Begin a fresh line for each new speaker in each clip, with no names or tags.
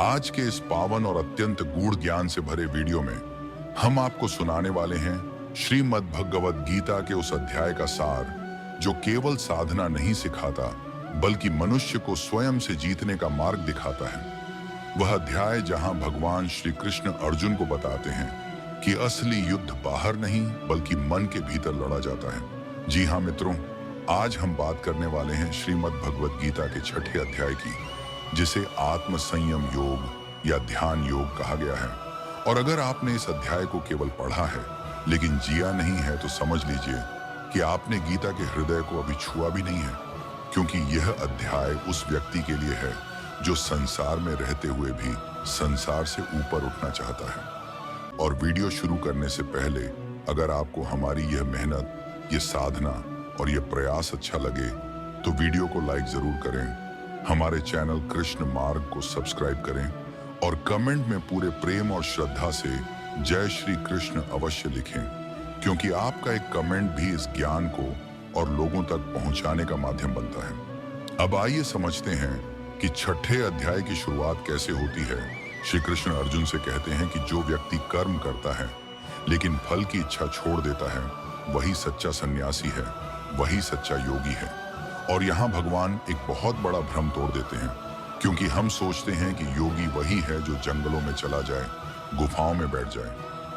आज के इस पावन और अत्यंत गूढ़ ज्ञान से भरे वीडियो में हम आपको सुनाने वाले हैं श्रीमद् भगवद गीता के उस अध्याय का सार जो केवल साधना नहीं सिखाता बल्कि मनुष्य को स्वयं से जीतने का मार्ग दिखाता है। वह अध्याय जहां भगवान श्री कृष्ण अर्जुन को बताते हैं कि असली युद्ध बाहर नहीं बल्कि मन के भीतर लड़ा जाता है। जी हाँ मित्रों, आज हम बात करने वाले हैं श्रीमद् भगवद गीता के 6ठे अध्याय की, जिसे आत्म संयम योग या ध्यान योग कहा गया है। और अगर आपने इस अध्याय को केवल पढ़ा है लेकिन जिया नहीं है तो समझ लीजिए कि आपने गीता के हृदय को अभी छुआ भी नहीं है, क्योंकि यह अध्याय उस व्यक्ति के लिए है जो संसार में रहते हुए भी संसार से ऊपर उठना चाहता है। और वीडियो शुरू करने से पहले अगर आपको हमारी यह मेहनत, ये साधना और ये प्रयास अच्छा लगे तो वीडियो को लाइक जरूर करें, हमारे चैनल कृष्ण मार्ग को सब्सक्राइब करें और कमेंट में पूरे प्रेम और श्रद्धा से जय श्री कृष्ण अवश्य लिखें, क्योंकि आपका एक कमेंट भी इस ज्ञान को और लोगों तक पहुंचाने का माध्यम बनता है। अब आइए समझते हैं कि 6ठे अध्याय की शुरुआत कैसे होती है। श्री कृष्ण अर्जुन से कहते हैं कि जो व्यक्ति कर्म करता है लेकिन फल की इच्छा छोड़ देता है वही सच्चा सन्यासी है, वही सच्चा योगी है। और यहाँ भगवान एक बहुत बड़ा भ्रम तोड़ देते हैं, क्योंकि हम सोचते हैं कि योगी वही है जो जंगलों में चला जाए, गुफाओं में बैठ जाए।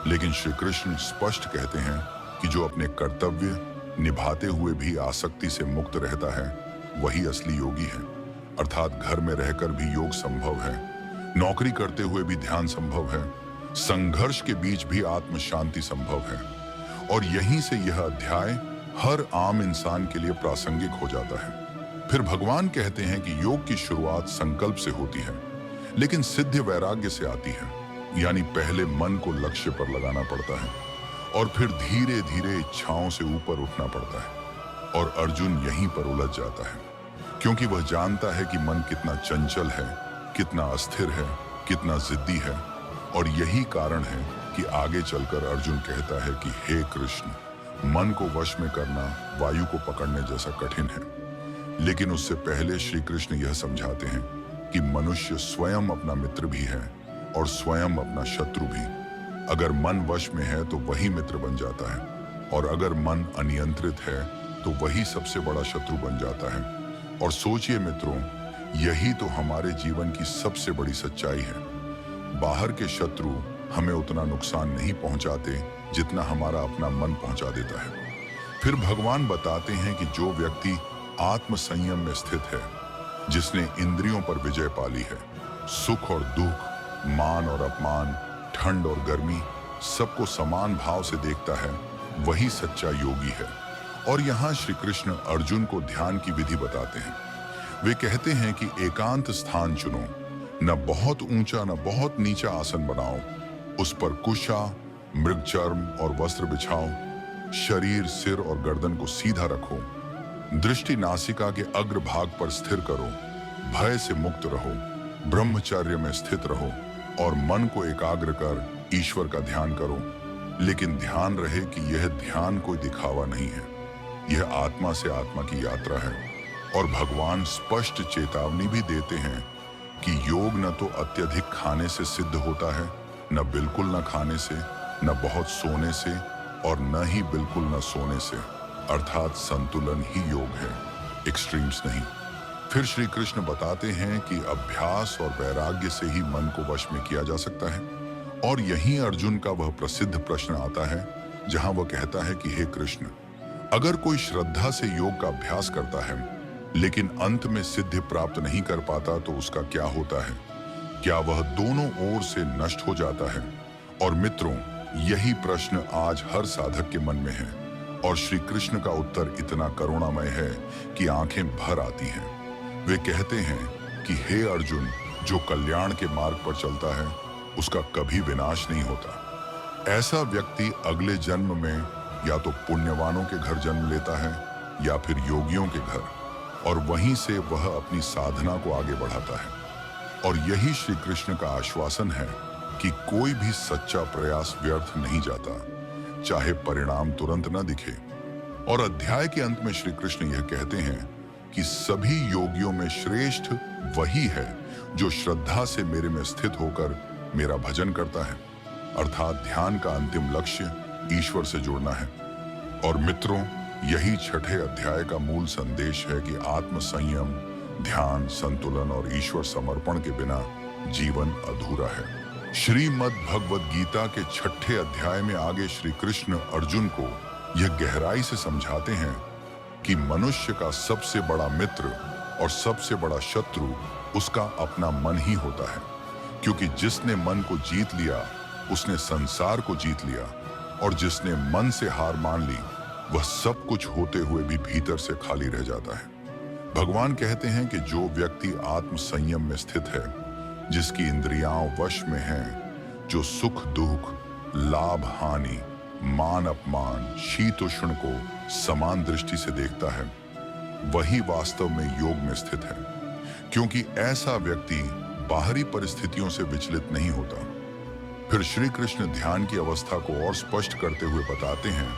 लेकिन श्री कृष्ण स्पष्ट कहते हैं कि जो अपने कर्तव्य निभाते हुए भी आसक्ति से मुक्त रहता है वही असली योगी है। अर्थात घर में रहकर भी योग संभव है, नौकरी करते हुए भी ध्यान संभव है, संघर्ष के बीच भी आत्म शांति संभव है। और यहीं से यह अध्याय हर आम इंसान के लिए प्रासंगिक हो जाता है। फिर भगवान कहते हैं कि योग की शुरुआत संकल्प से होती है लेकिन सिद्ध वैराग्य से आती है, यानी पहले मन को लक्ष्य पर लगाना पड़ता है और फिर धीरे धीरे इच्छाओं से ऊपर उठना पड़ता है। और अर्जुन यहीं पर उलझ जाता है, क्योंकि वह जानता है कि मन कितना चंचल है, कितना अस्थिर है, कितना जिद्दी है। और यही कारण है कि आगे चलकर अर्जुन कहता है कि हे कृष्ण, मन को वश में करना वायु को पकड़ने जैसा कठिन है। लेकिन उससे पहले श्री कृष्ण यह समझाते हैं कि मनुष्य स्वयं अपना मित्र भी है और स्वयं अपना शत्रु भी। अगर मन वश में है तो वही मित्र बन जाता है, और अगर मन अनियंत्रित है तो वही सबसे बड़ा शत्रु बन जाता है। और सोचिए मित्रों, यही तो हमारे जीवन की सबसे बड़ी सच्चाई है। बाहर के शत्रु हमें उतना नुकसान नहीं पहुंचाते जितना हमारा अपना मन पहुंचा देता है। फिर भगवान बताते हैं कि जो व्यक्ति आत्म संयम में स्थित है, जिसने इंद्रियों पर विजय पाली है, सुख और दुख, मान और अपमान, ठंड और गर्मी सबको समान भाव से देखता है, वही सच्चा योगी है। और यहाँ श्री कृष्ण अर्जुन को ध्यान की विधि बताते हैं। वे कहते हैं कि एकांत स्थान चुनो, न बहुत ऊंचा न बहुत नीचा आसन बनाओ, उस पर कुशा, मृगचर्म और वस्त्र बिछाओ, शरीर, सिर और गर्दन को सीधा रखो, दृष्टि नासिका के अग्र भाग पर स्थिर करो, भय से मुक्त रहो, ब्रह्मचर्य में स्थित रहो और मन को एकाग्र कर ईश्वर का ध्यान करो। लेकिन ध्यान रहे कि यह ध्यान कोई दिखावा नहीं है, यह आत्मा से आत्मा की यात्रा है। और भगवान स्पष्ट चेतावनी भी देते हैं कि योग न तो अत्यधिक खाने से सिद्ध होता है, न बिल्कुल न खाने से, न बहुत सोने से और न ही बिल्कुल न सोने से। अर्थात संतुलन ही योग है, एक्सट्रीम्स नहीं। फिर श्री कृष्ण बताते हैं कि अभ्यास और वैराग्य से ही मन को वश में किया जा सकता है। और यहीं अर्जुन का वह प्रसिद्ध प्रश्न आता है जहां वह कहता है कि हे कृष्ण, अगर कोई श्रद्धा से योग का अभ्यास करता है लेकिन अंत में सिद्धि प्राप्त नहीं कर पाता तो उसका क्या होता है? क्या वह दोनों ओर से नष्ट हो जाता है? और मित्रों, यही प्रश्न आज हर साधक के मन में है, और श्री कृष्ण का उत्तर इतना करुणामय है कि आंखें भर आती हैं। वे कहते हैं कि हे अर्जुन, जो कल्याण के मार्ग पर चलता है उसका कभी विनाश नहीं होता। ऐसा व्यक्ति अगले जन्म में या तो पुण्यवानों के घर जन्म लेता है या फिर योगियों के घर, और वहीं से वह अपनी साधना को आगे बढ़ाता है। और यही श्री कृष्ण का आश्वासन है कि कोई भी सच्चा प्रयास व्यर्थ नहीं जाता, चाहे परिणाम तुरंत न दिखे। और अध्याय के अंत में श्री कृष्ण यह कहते हैं कि सभी योगियों में श्रेष्ठ वही है जो श्रद्धा से मेरे में स्थित होकर मेरा भजन करता है। अर्थात ध्यान का अंतिम लक्ष्य ईश्वर से जुड़ना है। और मित्रों, यही छठे अध्याय का मूल संदेश है कि आत्म संयम, ध्यान, संतुलन और ईश्वर समर्पण के बिना जीवन अधूरा है। श्रीमद् भगवद गीता के छठे अध्याय में आगे श्री कृष्ण अर्जुन को यह गहराई से समझाते हैं कि मनुष्य का सबसे बड़ा मित्र और सबसे बड़ा शत्रु उसका अपना मन ही होता है, क्योंकि जिसने मन को जीत लिया उसने संसार को जीत लिया, और जिसने मन से हार मान ली वह सब कुछ होते हुए भी भीतर से खाली रह जाता है। भगवान कहते हैं कि जो व्यक्ति आत्म संयम में स्थित है, जिसकी इंद्रियां वश में हैं, जो सुख दुख, लाभ हानि, मान अपमान, शीतोष्ण को समान दृष्टि से देखता है, वही वास्तव में योग में स्थित है। क्योंकि ऐसा व्यक्ति बाहरी परिस्थितियों से विचलित नहीं होता। फिर श्री कृष्ण ध्यान की अवस्था को और स्पष्ट करते हुए बताते हैं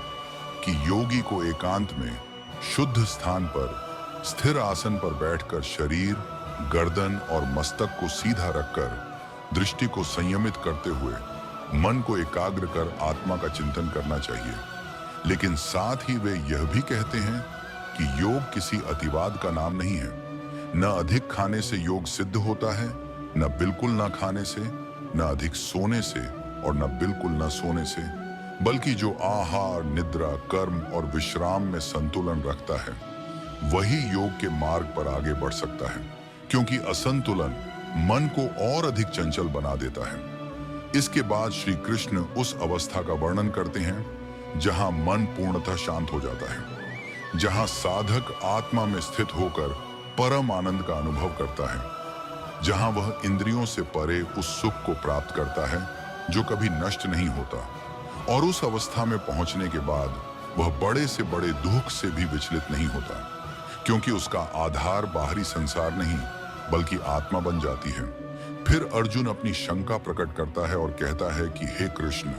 कि योगी को एकांत में शुद्ध स्थान पर स्थिर आसन पर बैठकर शरीर, गर्दन और मस्तक को सीधा रखकर दृष्टि को संयमित करते हुए मन को एकाग्र कर आत्मा का चिंतन करना चाहिए। लेकिन साथ ही वे यह भी कहते हैं कि योग किसी अतिवाद का नाम नहीं है। न अधिक खाने से योग सिद्ध होता है, न बिल्कुल न खाने से, न अधिक सोने से और न बिल्कुल न सोने से, बल्कि जो आहार, निद्रा, कर्म और विश्राम में संतुलन रखता है वही योग के मार्ग पर आगे बढ़ सकता है। क्योंकि असंतुलन मन को और अधिक चंचल बना देता है। इसके बाद श्री कृष्ण उस अवस्था का वर्णन करते हैं जहां मन पूर्णतः शांत हो जाता है, जहां साधक आत्मा में स्थित होकर परम आनंद का अनुभव करता है, जहां वह इंद्रियों से परे उस सुख को प्राप्त करता है जो कभी नष्ट नहीं होता। और उस अवस्था में पहुंचने के बाद वह बड़े से बड़े दुख से भी विचलित नहीं होता, क्योंकि उसका आधार बाहरी संसार नहीं बल्कि आत्मा बन जाती है। फिर अर्जुन अपनी शंका प्रकट करता है और कहता है कि हे कृष्ण,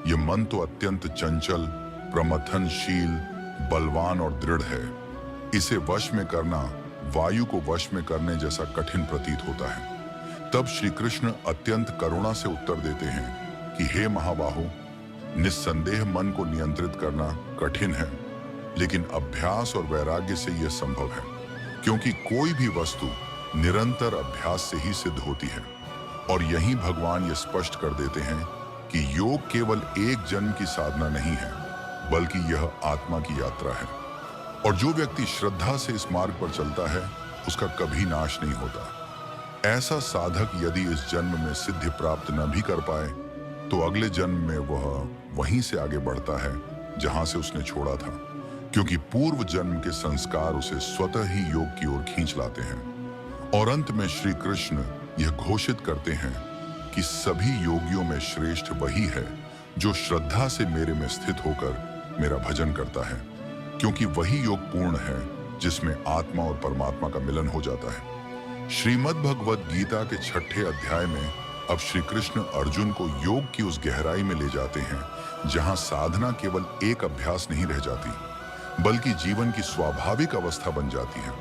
यह मन तो अत्यंत चंचल, प्रमथनशील, बलवान और दृढ़ है। इसे वश में करना वायु को वश में करने जैसा कठिन प्रतीत होता है। तब श्री कृष्ण अत्यंत करुणा से उत्तर देते हैं कि हे महाबाहो, निस्संदेह मन को नियंत्रित करना कठिन है, लेकिन अभ्यास और वैराग्य से यह संभव है। क्योंकि कोई भी वस्तु निरंतर अभ्यास से ही सिद्ध होती है। और यही भगवान ये स्पष्ट कर देते हैं कि योग केवल एक जन्म की साधना नहीं है, बल्कि यह आत्मा की यात्रा है। और जो व्यक्ति श्रद्धा से इस मार्ग पर चलता है उसका कभी नाश नहीं होता। ऐसा साधक यदि इस जन्म में सिद्धि प्राप्त न भी कर पाए तो अगले जन्म में वह वहीं से आगे बढ़ता है जहां से उसने छोड़ा था, क्योंकि पूर्व जन्म के संस्कार उसे स्वतः ही योग की ओर खींच लाते हैं। और अंत में श्री कृष्ण यह घोषित करते हैं कि सभी योगियों में श्रेष्ठ वही है जो श्रद्धा से मेरे में स्थित होकर मेरा भजन करता है, क्योंकि वही योग पूर्ण है जिसमें आत्मा और परमात्मा का मिलन हो जाता है। श्रीमद् भगवद गीता के छठे अध्याय में अब श्री कृष्ण अर्जुन को योग की उस गहराई में ले जाते हैं जहां साधना केवल एक अभ्यास नहीं रह जाती, बल्कि जीवन की स्वाभाविक अवस्था बन जाती है।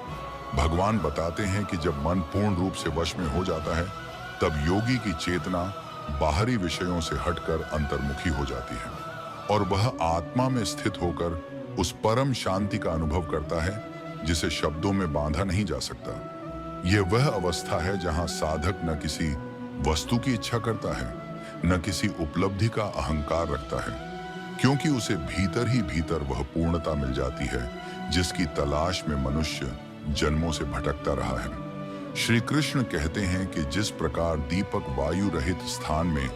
भगवान बताते हैं कि जब मन पूर्ण रूप से वश में हो जाता है तब योगी की चेतना बाहरी विषयों से हटकर अंतर्मुखी हो जाती है और वह आत्मा में स्थित होकर उस परम शांति का अनुभव करता है जिसे शब्दों में बांधा नहीं जा सकता। यह वह अवस्था है जहां साधक न किसी वस्तु की इच्छा करता है, न किसी उपलब्धि का अहंकार रखता है, क्योंकि उसे भीतर ही भीतर वह पूर्णता मिल जाती है जिसकी तलाश में मनुष्य जन्मों से भटकता रहा है। श्री कृष्ण कहते हैं कि जिस प्रकार दीपक वायु रहित स्थान में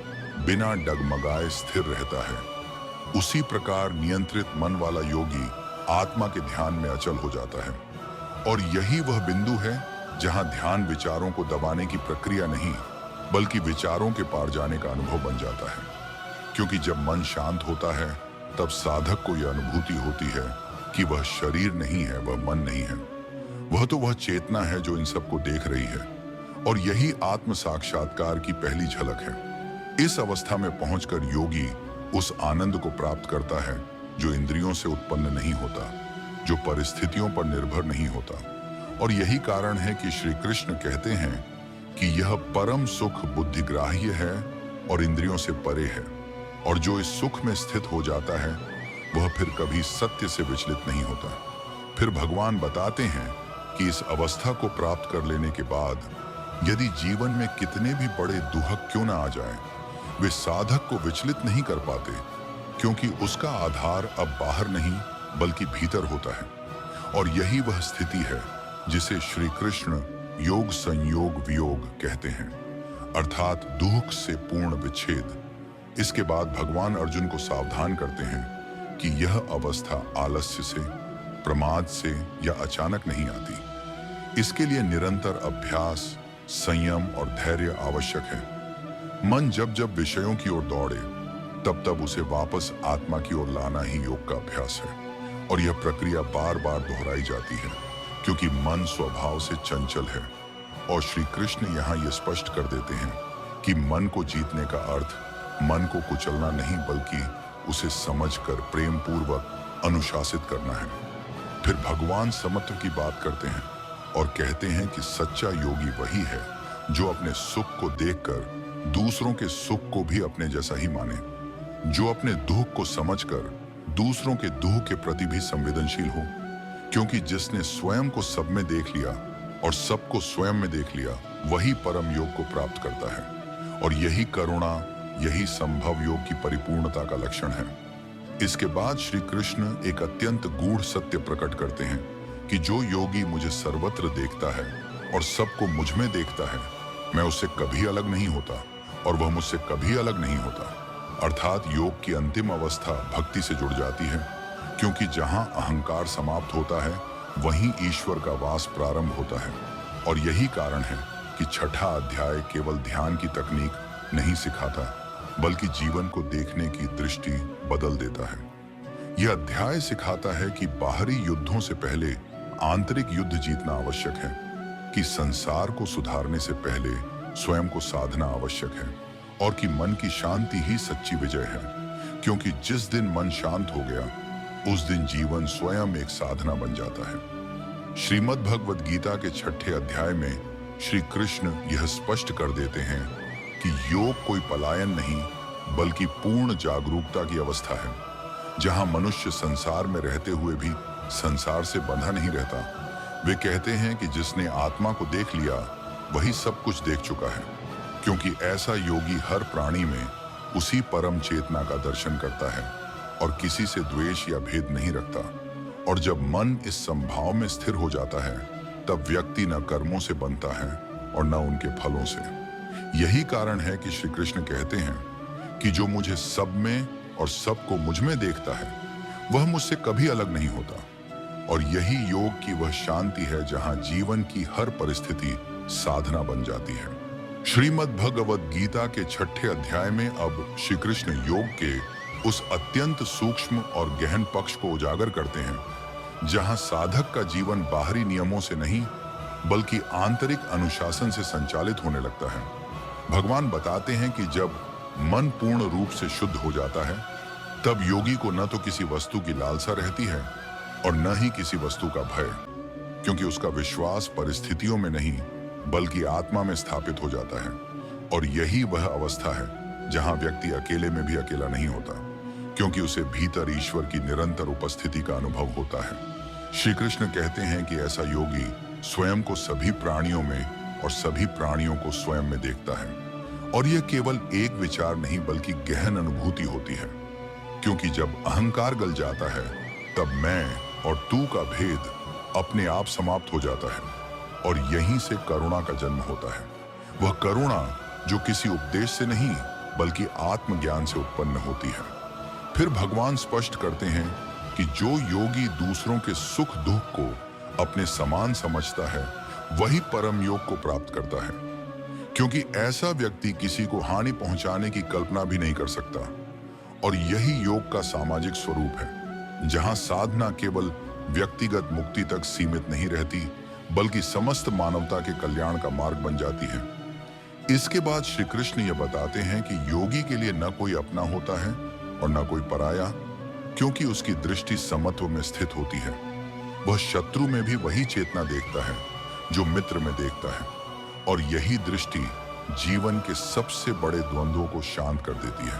बिना डगमगाए स्थिर रहता है, उसी प्रकार नियंत्रित मन वाला योगी आत्मा के ध्यान में अचल हो जाता है। और यही वह बिंदु है जहां ध्यान विचारों को दबाने की प्रक्रिया नहीं बल्कि विचारों के पार जाने का अनुभव बन जाता है। क्योंकि जब मन शांत होता है तब साधक को यह अनुभूति होती है कि वह शरीर नहीं है, वह मन नहीं है, वह चेतना है जो इन सबको देख रही है। और यही आत्म साक्षात्कार की पहली झलक है। इस अवस्था में पहुंचकर योगी उस आनंद को प्राप्त करता है जो इंद्रियों से उत्पन्न नहीं होता, जो परिस्थितियों पर निर्भर नहीं होता। और यही कारण है कि श्री कृष्ण कहते हैं कि यह परम सुख बुद्धिग्राह्य है और इंद्रियों से परे है, और जो इस सुख में स्थित हो जाता है वह फिर कभी सत्य से विचलित नहीं होता। फिर भगवान बताते हैं कि इस अवस्था को प्राप्त कर लेने के बाद यदि जीवन में कितने भी बड़े दुहक क्यों ना आ जाए, वे साधक को विचलित नहीं कर पाते, क्योंकि उसका आधार अब बाहर नहीं बल्कि भीतर होता है। और यही वह स्थिति है जिसे श्री कृष्ण योग संयोग वियोग कहते हैं, अर्थात दुख से पूर्ण विच्छेद। इसके बाद भगवान अर्जुन को सावधान करते हैं कि यह अवस्था आलस्य से, प्रमाद से या अचानक नहीं आती। इसके लिए निरंतर अभ्यास, संयम और धैर्य आवश्यक है। मन जब जब विषयों की ओर दौड़े तब तब उसे वापस आत्मा की ओर लाना ही योग का अभ्यास है, और यह प्रक्रिया बार बार दोहराई जाती है, क्योंकि मन स्वभाव से चंचल है। और श्री कृष्ण यहाँ ये स्पष्ट कर देते हैं कि मन को जीतने का अर्थ मन को कुचलना नहीं बल्कि उसे समझकर प्रेम पूर्वक अनुशासित करना है। फिर भगवान समत्व की बात करते हैं और कहते हैं कि सच्चा योगी वही है जो अपने सुख को देखकर दूसरों के सुख को भी अपने जैसा ही माने, जो अपने दुख को समझकर दूसरों के दुख के प्रति भी संवेदनशील हो, क्योंकि जिसने स्वयं को सब में देख लिया और सबको स्वयं में देख लिया वही परम योग को प्राप्त करता है। और यही करुणा, यही संभव योग की परिपूर्णता का लक्षण है। इसके बाद श्री कृष्ण एक अत्यंत गूढ़ सत्य प्रकट करते हैं कि जो योगी मुझे सर्वत्र देखता है और सबको मुझ में देखता है, मैं उससे कभी अलग नहीं होता और वह मुझसे कभी अलग नहीं होता। अर्थात योग की अंतिम अवस्था भक्ति से जुड़ जाती है, क्योंकि जहां अहंकार समाप्त होता है वहीं ईश्वर का वास प्रारंभ होता है। और यही कारण है कि छठा अध्याय केवल ध्यान की तकनीक नहीं सिखाता बल्कि जीवन को देखने की दृष्टि बदल देता है। यह अध्याय सिखाता है कि बाहरी युद्धों से पहले आंतरिक युद्ध जीतना आवश्यक है, कि संसार को सुधारने से पहले स्वयं को साधना आवश्यक है, और कि मन की शांति ही सच्ची विजय है, क्योंकि जिस दिन मन शांत हो गया उस दिन जीवन स्वयं एक साधना बन जाता है। श्रीमद् भगवद गीता के छठे अध्याय में श्री कृष्ण यह स्पष्ट कर देते हैं कि योग कोई पलायन नहीं बल्कि पूर्ण जागरूकता की अवस्था है, जहां मनुष्य संसार में रहते हुए भी संसार से बंधा नहीं रहता। वे कहते हैं कि जिसने आत्मा को देख लिया वही सब कुछ देख चुका है, क्योंकि ऐसा योगी हर प्राणी में उसी परम चेतना का दर्शन करता है और किसी से द्वेष या भेद नहीं रखता। और जब मन इस संभाव में स्थिर हो जाता है तब व्यक्ति न कर्मों से बनता है और न उनके फलों से। यही कारण है कि श्री कृष्ण कहते हैं कि जो मुझे सब में और सबको मुझ में देखता है वह मुझसे कभी अलग नहीं होता। और यही योग की वह शांति है जहां जीवन की हर परिस्थिति साधना बन जाती है। श्रीमद् भगवद गीता के छठे अध्याय में अब श्री कृष्ण योग के उस अत्यंत सूक्ष्म और गहन पक्ष को उजागर करते हैं, जहां साधक का जीवन बाहरी नियमों से नहीं बल्कि आंतरिक अनुशासन से संचालित होने लगता है। भगवान बताते हैं कि जब मन पूर्ण रूप से शुद्ध हो जाता है तब योगी को न तो किसी वस्तु की लालसा रहती है और न ही किसी वस्तु का भय, क्योंकि उसका विश्वास परिस्थितियों में नहीं बल्कि आत्मा में स्थापित हो जाता है। और यही वह अवस्था है जहां व्यक्ति अकेले में भी अकेला नहीं होता, क्योंकि उसे भीतर ईश्वर की निरंतर उपस्थिति का अनुभव होता है। श्री कृष्ण कहते हैं कि ऐसा योगी स्वयं को सभी प्राणियों में और सभी प्राणियों को स्वयं में देखता है। और यह केवल एक विचार नहीं बल्कि गहन अनुभूति होती है, क्योंकि जब अहंकार गल जाता है तब मैं और तू का भेद अपने आप समाप्त हो जाता है और यहीं से करुणा का जन्म होता है। वह करुणा जो किसी उपदेश से नहीं बल्कि आत्मज्ञान से उत्पन्न होती है। फिर भगवान स्पष्ट करते हैं कि जो योगी दूसरों के सुख दुख को अपने समान समझता है वही परम योग को प्राप्त करता है, क्योंकि ऐसा व्यक्ति किसी को हानि पहुंचाने की कल्पना भी नहीं कर सकता। और यही योग का सामाजिक स्वरूप है, जहां साधना केवल व्यक्तिगत मुक्ति तक सीमित नहीं रहती बल्कि समस्त मानवता के कल्याण का मार्ग बन जाती है। इसके बाद श्री कृष्ण ये बताते हैं कि योगी के लिए न कोई अपना होता है और न कोई पराया, क्योंकि उसकी दृष्टि समत्व में स्थित होती है। वह शत्रु में भी वही चेतना देखता है जो मित्र में देखता है, और यही दृष्टि जीवन के सबसे बड़े द्वंद्वों को शांत कर देती है।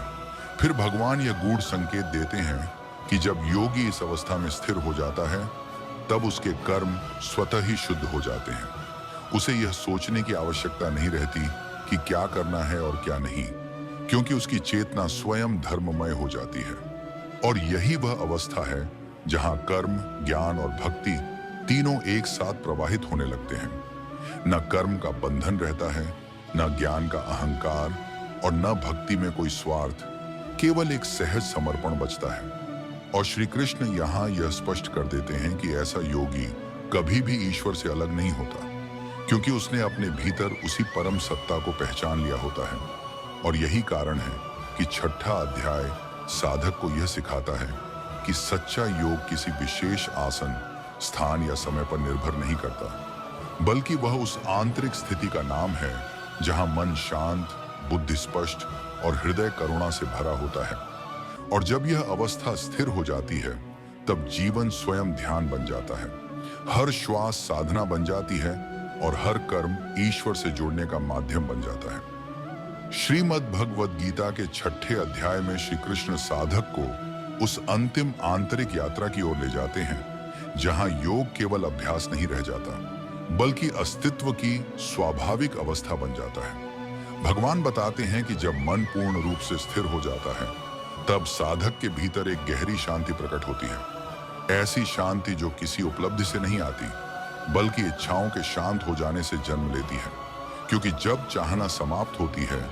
फिर भगवान यह गूढ़ संकेत देते हैं कि जब योगी इस अवस्था में स्थिर हो जाता है तब उसके कर्म स्वतः ही शुद्ध हो जाते हैं। उसे यह सोचने की आवश्यकता नहीं रहती कि क्या करना है और क्या नहीं, क्योंकि उसकी चेतना स्वयं धर्ममय हो जाती है। और यही वह अवस्था है जहां कर्म, ज्ञान और भक्ति तीनों एक साथ प्रवाहित होने लगते हैं। न कर्म का बंधन रहता है, न ज्ञान का अहंकार और न भक्ति में कोई स्वार्थ, केवल एक सहज समर्पण बचता है। और श्री कृष्ण यहाँ यह स्पष्ट कर देते हैं कि ऐसा योगी कभी भी ईश्वर से अलग नहीं होता, क्योंकि उसने अपने भीतर उसी परम सत्ता को पहचान लिया होता है। और यही कारण है कि छठा अध्याय साधक को यह सिखाता है कि सच्चा योग किसी विशेष आसन, स्थान या समय पर निर्भर नहीं करता, बल्कि वह उस आंतरिक स्थिति का नाम है जहां मन शांत, बुद्धि स्पष्ट और हृदय करुणा से भरा होता है। और जब यह अवस्था स्थिर हो जाती है तब जीवन स्वयं ध्यान बन जाता है, हर श्वास साधना बन जाती है और हर कर्म ईश्वर से जुड़ने का माध्यम बन जाता है। श्रीमद् भगवद गीता के छठे अध्याय में श्री कृष्ण साधक को उस अंतिम आंतरिक यात्रा की ओर ले जाते हैं जहां योग केवल अभ्यास नहीं रह जाता, बल्कि अस्तित्व की स्वाभाविक अवस्था बन जाता है। भगवान बताते हैं कि जब मन पूर्ण रूप से स्थिर हो जाता है तब साधक के भीतर एक गहरी शांति प्रकट होती है। ऐसी शांति जो किसी उपलब्धि से नहीं आती, बल्कि इच्छाओं के शांत हो जाने से जन्म लेती है। क्योंकि जब चाहना समाप्त होती है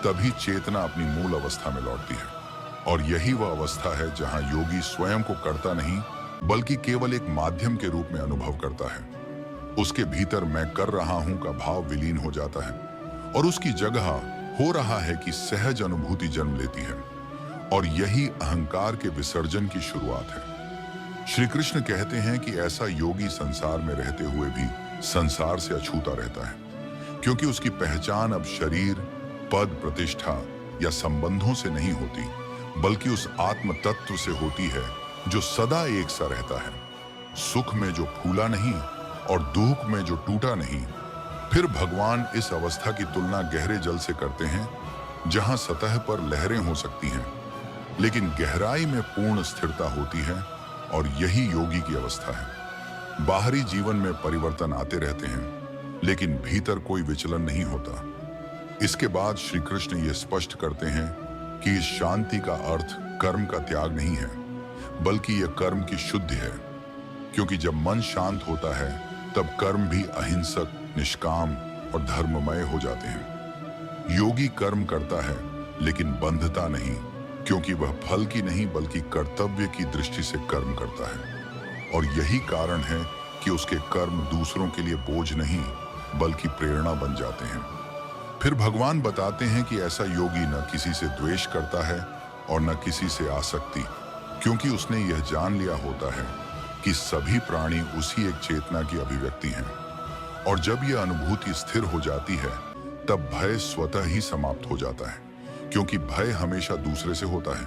तभी चेतना अपनी मूल अवस्था में लौटती है। और यही वह अवस्था है जहां योगी स्वयं को करता नहीं, बल्कि केवल एक माध्यम के रूप में अनुभव करता है। उसके भीतर मैं कर रहा हूं का भाव विलीन हो जाता है और उसकी जगह हो रहा है कि सहज अनुभूति जन्म लेती है। और यही अहंकार के विसर्जन की शुरुआत है। श्री कृष्ण कहते हैं कि ऐसा योगी संसार में रहते हुए भी संसार से अछूता रहता है, क्योंकि उसकी पहचान अब शरीर, पद, प्रतिष्ठा या संबंधों से नहीं होती, बल्कि उस आत्म तत्व से होती है जो सदा एक सा रहता है, सुख में जो फूला नहीं और दुख में जो टूटा नहीं। फिर भगवान इस अवस्था की तुलना गहरे जल से करते हैं, जहां सतह पर लहरें हो सकती हैं, लेकिन गहराई में पूर्ण स्थिरता होती है। और यही योगी की अवस्था है। बाहरी जीवन में परिवर्तन आते रहते हैं, लेकिन भीतर कोई विचलन नहीं होता। इसके बाद श्री कृष्ण ये स्पष्ट करते हैं कि इस शांति का अर्थ कर्म का त्याग नहीं है, बल्कि यह कर्म की शुद्धि है। क्योंकि जब मन शांत होता है तब कर्म भी अहिंसक, निष्काम और धर्ममय हो जाते हैं। योगी कर्म करता है लेकिन बंधता नहीं, क्योंकि वह फल की नहीं बल्कि कर्तव्य की दृष्टि से कर्म करता है। और यही कारण है कि उसके कर्म दूसरों के लिए बोझ नहीं बल्कि प्रेरणा बन जाते हैं। फिर भगवान बताते हैं कि ऐसा योगी न किसी से द्वेष करता है और न किसी से आसक्ति, क्योंकि उसने यह जान लिया होता है कि सभी प्राणी उसी एक चेतना की अभिव्यक्ति हैं। और जब यह अनुभूति स्थिर हो जाती है तब भय स्वतः ही समाप्त हो जाता है, क्योंकि भय हमेशा दूसरे से होता है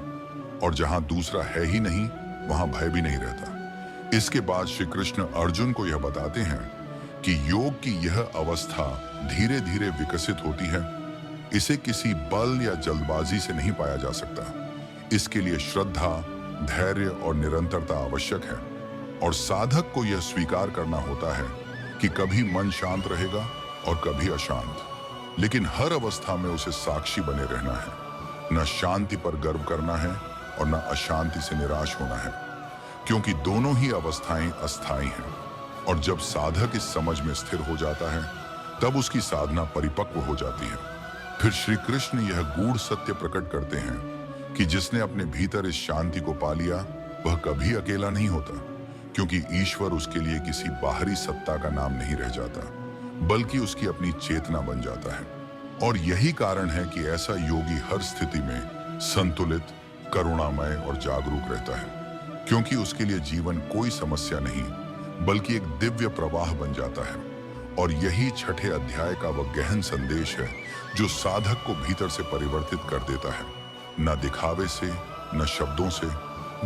और जहां दूसरा है ही नहीं वहां भय भी नहीं रहता। इसके बाद श्री कृष्ण अर्जुन को यह बताते हैं कि योग की यह अवस्था धीरे धीरे विकसित होती है। इसे किसी बल या जल्दबाजी से नहीं पाया जा सकता। इसके लिए श्रद्धा, धैर्य और निरंतरता आवश्यक है। और साधक को यह स्वीकार करना होता है कि कभी मन शांत रहेगा और कभी अशांत, लेकिन हर अवस्था में उसे साक्षी बने रहना है। न शांति पर गर्व करना है और न अशांति से निराश होना है, क्योंकि दोनों ही अवस्थाएं अस्थायी हैं। और जब साधक इस समझ में स्थिर हो जाता है तब उसकी साधना परिपक्व हो जाती है। फिर श्री कृष्ण यह गूढ़ सत्य प्रकट करते हैं कि जिसने अपने भीतर इस शांति को पा लिया वह कभी अकेला नहीं होता, क्योंकि ईश्वर उसके लिए किसी बाहरी सत्ता का नाम नहीं रह जाता, बल्कि उसकी अपनी चेतना बन जाता है। और यही कारण है कि ऐसा योगी हर स्थिति में संतुलित, करुणामय और जागरूक रहता है, क्योंकि उसके लिए जीवन कोई समस्या नहीं बल्कि एक दिव्य प्रवाह बन जाता है। और यही छठे अध्याय का वह गहन संदेश है जो साधक को भीतर से परिवर्तित कर देता है, न दिखावे से, न शब्दों से,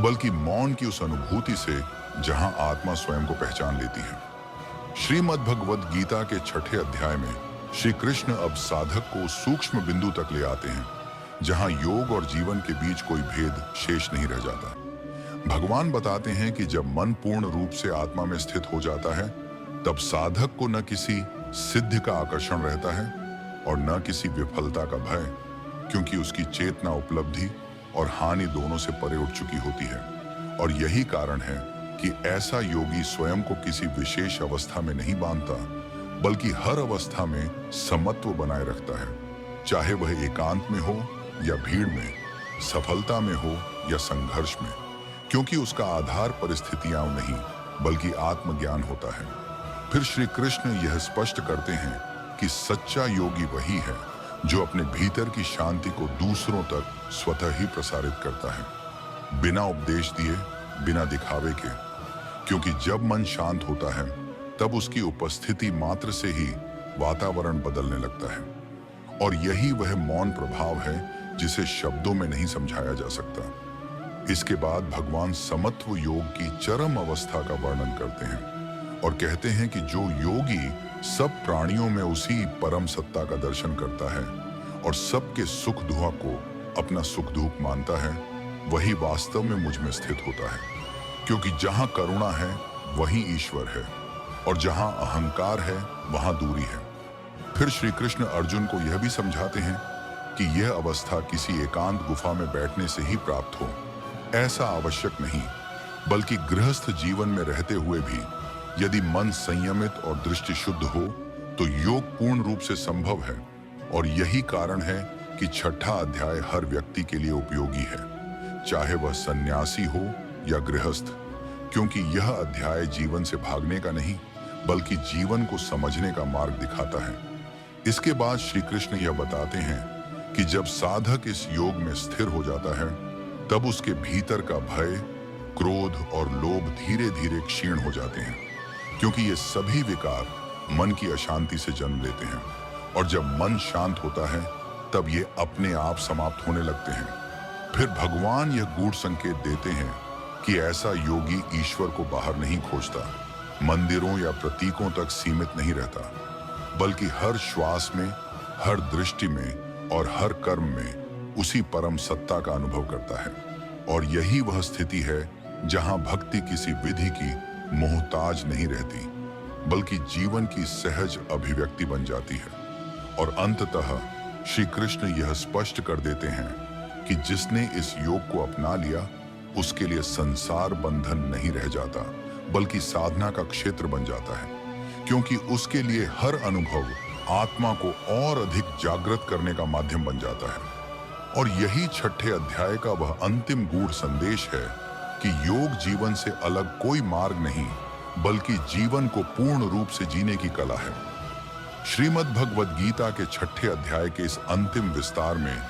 बल्कि मौन की उस अनुभूति से जहां आत्मा स्वयं को पहचान लेती है। श्रीमद् भगवद गीता के छठे अध्याय में श्री कृष्ण अब साधक को सूक्ष्म बिंदु तक ले आते हैं, जहां योग और जीवन के बीच कोई भेद शेष नहीं रह जाता। भगवान बताते हैं कि जब मन पूर्ण रूप से आत्मा में स्थित हो जाता है, तब साधक को न किसी सिद्धि का आकर्षण रहता है और न किसी विफलता का भय, क्योंकि उसकी चेतना उपलब्धि और हानि दोनों से परे उठ चुकी होती है। और यही कारण है कि ऐसा योगी स्वयं को किसी विशेष अवस्था में नहीं बांधता, बल्कि हर अवस्था में समत्व बनाए रखता है, चाहे वह एकांत में हो या भीड़ में, सफलता में हो या संघर्ष में, क्योंकि उसका आधार परिस्थितियां नहीं बल्कि आत्मज्ञान होता है। फिर श्री कृष्ण यह स्पष्ट करते हैं कि सच्चा योगी वही है जो अपने भीतर की शांति को दूसरों तक स्वतः ही प्रसारित करता है, बिना उपदेश दिए, बिना दिखावे के। क्योंकि जब मन शांत होता है, तब उसकी उपस्थिति मात्र से ही वातावरण बदलने लगता है। और यही वह मौन प्रभाव है जिसे शब्दों में नहीं समझाया जा सकता। इसके बाद भगवान समत्व योग की चरम अवस्था का वर्णन करते हैं और कहते हैं कि जो योगी सब प्राणियों में उसी परम सत्ता का दर्शन करता है और सबके सुख दुख को अपना सुख दुख मानता है, वही वास्तव में मुझ में स्थित होता है। क्योंकि जहां करुणा है वहीं ईश्वर है, और जहां अहंकार है वहां दूरी है। फिर श्री कृष्ण अर्जुन को यह भी समझाते हैं कि यह अवस्था किसी एकांत गुफा में बैठने से ही प्राप्त हो, ऐसा आवश्यक नहीं, बल्कि गृहस्थ जीवन में रहते हुए भी यदि मन संयमित और दृष्टि शुद्ध हो तो योग पूर्ण रूप से संभव है। और यही कारण है कि छठा अध्याय हर व्यक्ति के लिए उपयोगी है, चाहे वह सन्यासी हो या गृहस्थ, क्योंकि यह अध्याय जीवन से भागने का नहीं बल्कि जीवन को समझने का मार्ग दिखाता है। इसके बाद श्री कृष्ण यह बताते हैं कि जब साधक इस योग में स्थिर हो जाता है, तब उसके भीतर का भय, क्रोध और लोभ धीरे धीरे क्षीण हो जाते हैं, क्योंकि ये सभी विकार मन की अशांति से जन्म लेते हैं। और जब मन शांत होता है, तब ये अपने आप समाप्त होने लगते हैं। फिर भगवान यह गूढ़ संकेत देते हैं कि ऐसा योगी ईश्वर को बाहर नहीं खोजता, मंदिरों या प्रतीकों तक सीमित नहीं रहता, बल्कि हर श्वास में, हर दृष्टि में और हर कर्म में उसी परम सत्ता का अनुभव करता है। और यही वह स्थिति है जहां भक्ति किसी विधि की मोहताज नहीं रहती, बल्कि जीवन की सहज अभिव्यक्ति बन जाती है। और अंततः श्री कृष्ण यह स्पष्ट कर देते हैं कि जिसने इस योग को अपना लिया, उसके लिए संसार बंधन नहीं रह जाता, बल्कि साधना का क्षेत्र बन जाता है, क्योंकि उसके लिए हर अनुभव आत्मा को और अधिक जागृत करने का माध्यम बन जाता है। और यही छठे अध्याय का वह अंतिम गूढ़ संदेश है कि योग जीवन से अलग कोई मार्ग नहीं, बल्कि जीवन को पूर्ण रूप से जीने की कला है। श्रीमद् भगवद गीता के छठे अध्याय के इस अंतिम विस्तार में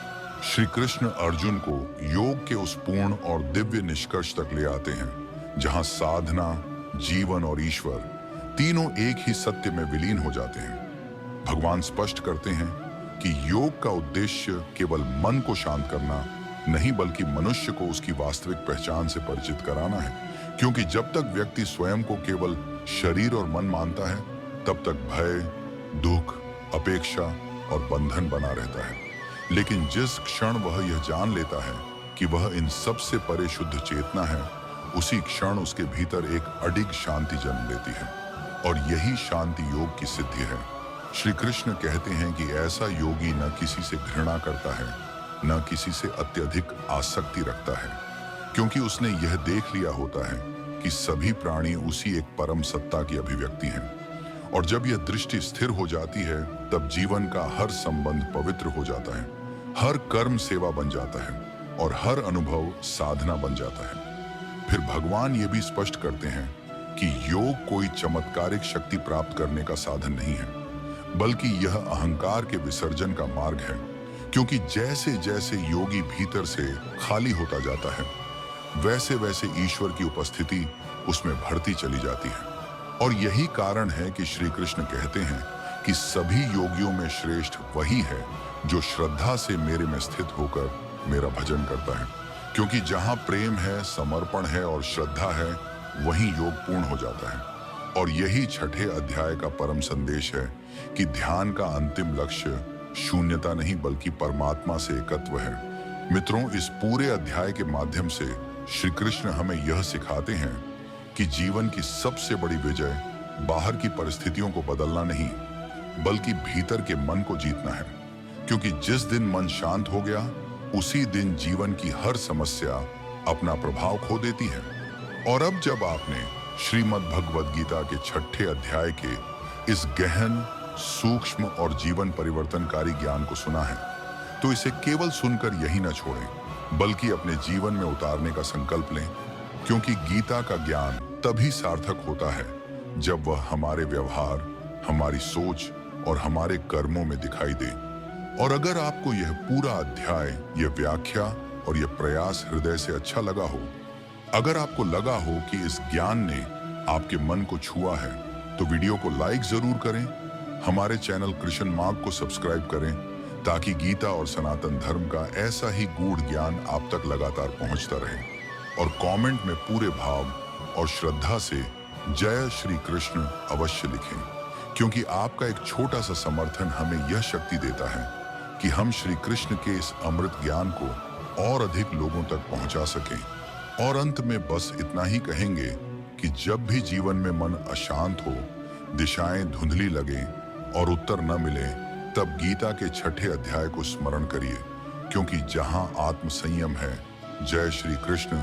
श्री कृष्ण अर्जुन को योग के उस पूर्ण और दिव्य निष्कर्ष तक ले आते हैं, जहां साधना, जीवन और ईश्वर तीनों एक ही सत्य में विलीन हो जाते हैं। भगवान स्पष्ट करते हैं कि योग का उद्देश्य केवल मन को शांत करना नहीं, बल्कि मनुष्य को उसकी वास्तविक पहचान से परिचित कराना है। क्योंकि जब तक व्यक्ति स्वयं को केवल शरीर और मन मानता है, तब तक भय, दुख, अपेक्षा और बंधन बना रहता है। लेकिन जिस क्षण वह यह जान लेता है कि वह इन सब से परे शुद्ध चेतना है, उसी क्षण उसके भीतर एक अडिग शांति जन्म लेती है। और यही शांति योग की सिद्धि है। श्री कृष्ण कहते हैं कि ऐसा योगी न किसी से घृणा करता है, न किसी से अत्यधिक आसक्ति रखता है, क्योंकि उसने यह देख लिया होता है कि सभी प्राणी उसी एक परम सत्ता की अभिव्यक्ति हैं। और जब यह दृष्टि स्थिर हो जाती है, तब जीवन का हर संबंध पवित्र हो जाता है, हर कर्म सेवा बन जाता है और हर अनुभव साधना बन जाता है। फिर भगवान ये भी स्पष्ट करते हैं कि योग कोई चमत्कारिक शक्ति प्राप्त करने का साधन नहीं है, बल्कि यह अहंकार के विसर्जन का मार्ग है। क्योंकि जैसे जैसे योगी भीतर से खाली होता जाता है, वैसे वैसे ईश्वर की उपस्थिति उसमें बढ़ती चली जाती है। और यही कारण है कि श्री कृष्ण कहते हैं कि सभी योगियों में श्रेष्ठ वही है जो श्रद्धा से मेरे में स्थित होकर मेरा भजन करता है। क्योंकि जहां प्रेम है, समर्पण है और श्रद्धा है, वहीं योग पूर्ण हो जाता है। और यही छठे अध्याय का परम संदेश है कि ध्यान का अंतिम लक्ष्य शून्यता नहीं बल्कि परमात्मा से एकत्व है। मित्रों, इस पूरे अध्याय के माध्यम से श्री कृष्ण हमें यह सिखाते हैं कि जीवन की सबसे बड़ी विजय बाहर की परिस्थितियों को बदलना नहीं बल्कि भीतर के मन को जीतना है, क्योंकि जिस दिन मन शांत हो गया उसी दिन जीवन की हर समस्या अपना प्रभाव खो देती है। और अब जब आपने श्रीमद् भगवद गीता के 6ठे अध्याय के इस गहन, सूक्ष्म और जीवन परिवर्तनकारी ज्ञान को सुना है तो इसे केवल सुनकर यही न छोड़ें बल्कि अपने जीवन में उतारने का संकल्प लें, क्योंकि गीता का ज्ञान तभी सार्थक होता है जब वह हमारे व्यवहार, हमारी सोच और हमारे कर्मों में दिखाई दे। और अगर आपको यह पूरा अध्याय, यह व्याख्या और यह प्रयास हृदय से अच्छा लगा हो, अगर आपको लगा हो कि इस ज्ञान ने आपके मन को छुआ है तो वीडियो को लाइक जरूर करें, हमारे चैनल कृष्ण मार्ग को सब्सक्राइब करें ताकि गीता और सनातन धर्म का ऐसा ही गूढ़ ज्ञान आप तक लगातार पहुंचता रहे। और कमेंट में पूरे भाव और श्रद्धा से जय श्री कृष्ण अवश्य लिखें, क्योंकि आपका एक छोटा सा समर्थन हमें यह शक्ति देता है कि हम श्री कृष्ण के इस अमृत ज्ञान को और अधिक लोगों तक पहुंचा सकें। और अंत में बस इतना ही कहेंगे कि जब भी जीवन में मन अशांत हो, दिशाएं धुंधली लगे और उत्तर न मिले, तब गीता के 6ठे अध्याय को स्मरण करिए, क्योंकि जहां आत्म संयम है, जय श्री कृष्ण